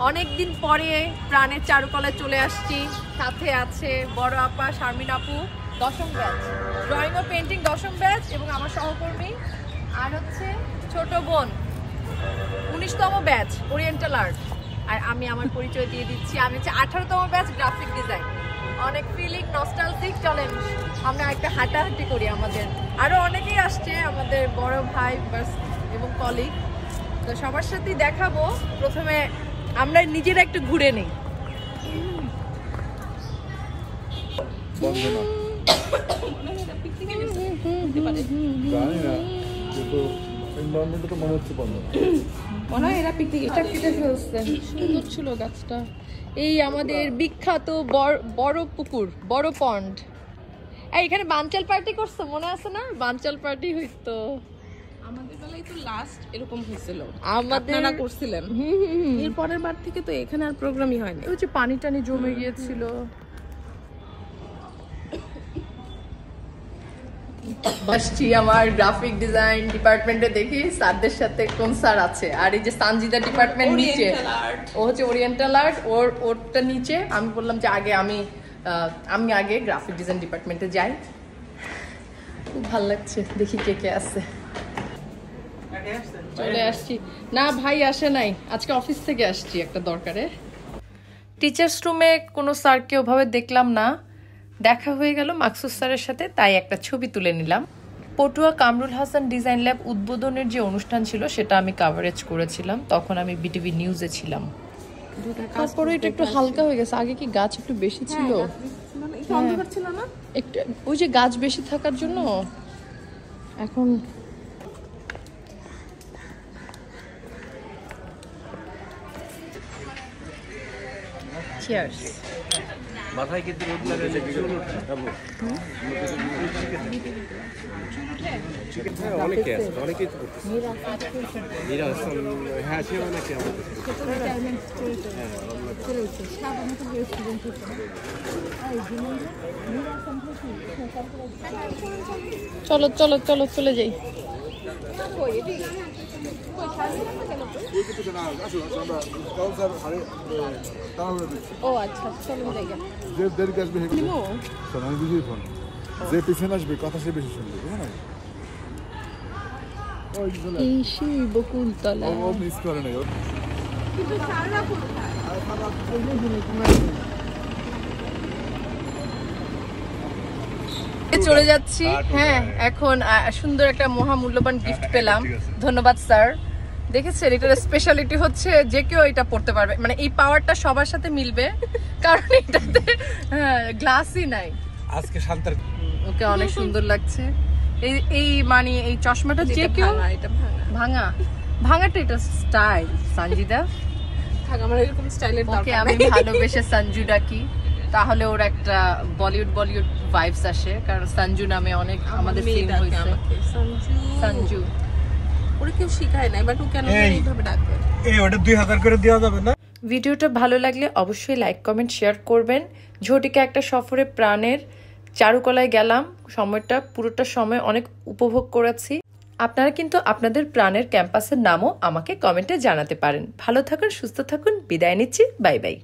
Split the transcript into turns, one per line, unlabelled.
অনেকদিন পরে প্রাণের চারুকলায় চলে আসছি। সাথে আছে বড় আপা শারমিন আপু, 10ম ব্যাচ ড্রয়িং ও পেন্টিং 10ম ব্যাচ, এবং আমার সহকর্মী আর হচ্ছে ছোট বোন 19তম ব্যাচ ওরিয়েন্টাল আর্ট। আর আমি আমার পরিচয় দিয়ে দিচ্ছি, আমি হচ্ছে 18তম ব্যাচ গ্রাফিক ডিজাইন। অনেক ফিলিং নস্টালজিক। চলেন আমরা একটা হাঁটাহাঁটি করি। আমাদের আরো অনেকেই আসছে, আমাদের বড় ভাই এবং কলিগ। তো সবার সাথেই দেখাবো। প্রথমে আমরা নিজেরা একটু ঘুরে নেই। সুন্দর ছিল গাছটা। এই আমাদের বিখ্যাত বড় পুকুর, বড় পন্ড। এখানে বানচাল পার্টি করছে, মনে আছে না? বানচাল পার্টি হইতো
আমাদের বেলায়, তো লাস্ট এরকম হয়েছিল,
আপনারা
করছিলেন। এর পরের বার থেকে তো এখানে আর প্রোগ্রামই হয় না।
ওই যে পানি টানি জমে গিয়েছিল। বসছি আমার গ্রাফিক ডিজাইন ডিপার্টমেন্টে, দেখি স্যারদের সাথে কোন স্যার আছে। আর এই যে সানজিদা ডিপার্টমেন্ট নিচে, ও হচ্ছে ওরিয়েন্টাল আর্ট, ওরটা নিচে। আমি বললাম যে আমি আগে গ্রাফিক ডিজাইন ডিপার্টমেন্টে যাই। খুব ভালো লাগছে, দেখি কে কে আছে। চলে আসছি। না ভাই আসে নাই, আজকে অফিস থেকে আসছি একটা দরকারে। টিচার্স রুমে কোনো স্যারকে ওভাবে দেখলাম না, দেখা হয়ে গেল মাকসুদ স্যারের সাথে, তাই একটা ছবি তুলে নিলাম। পটুয়া কামরুল হাসান ডিজাইন ল্যাব উদ্বোধনের যে অনুষ্ঠান ছিল সেটা আমি কাভারেজ করেছিলাম, তখন আমি বিটিভি নিউজে ছিলাম। তারপরে এটা একটু হালকা হয়ে গেছে। আগে কি গাছ একটু বেশি ছিল? একটু ওই যে গাছ বেশি থাকার জন্য এখন চিয়ার্স।
মাথায় কিন্তু রোদ লাগে, অনেকে আছে, অনেকেই হ্যাঁ, সে অনেকে
চলো চলো চলো চলে যাই। ও আচ্ছা, চলো জায়গা
যে দেরি আসবে আমি বুঝিয়ে ফোন, যে পিছনে আসবে কথা সে বেশি শুনবে, বুঝো না?
বকুলতলা
ও মিস করে নাই।
চলে যাচ্ছি। হ্যাঁ, এখন সুন্দর একটা মহামূল্যবান গিফট পেলাম। ধন্যবাদ স্যার। দেখেছেন, এটার স্পেশালিটি হচ্ছে যে কেউ এটা পড়তে পারবে, মানে এই পাওয়ারটা সবার সাথে মিলবে, কারণ এটাতে গ্লাসই নাই।
আজকে শান্তার
ওকে অনেক সুন্দর লাগছে। এই মানে এই চশমাটা যে কেউ, ভাঙা ভাঙাটা এটা স্টাইল। সঞ্জিদা
আমার এরকম স্টাইলের
ওকে আমি ভালোবেসে সঞ্জু ডাকি, তাহলে ওর একটা বলিউড ভাইবস আসে, কারণ সঞ্জু নামে অনেক আমাদের ফিল্ম হয়েছে। সঞ্জু
ওরে কেউ শিখায় না, বাট ও কেন এইভাবে ডাকবে?
ওটা 2000 করে দেওয়া যাবে না?
ভিডিওটা ভালো লাগলে অবশ্যই লাইক কমেন্ট শেয়ার করবেন। ঝটিকা একটা সফরে প্রাণের চারুকলায় গেলাম, পুরোটা সময় অনেক উপভোগ করেছি। আপনারা কিন্তু আপনাদের প্রাণের ক্যাম্পাসের নামও আমাকে কমেন্টে জানাতে পারেন। ভালো থাকুন, সুস্থ থাকুন, বিদায় নিচ্ছি, বাই বাই।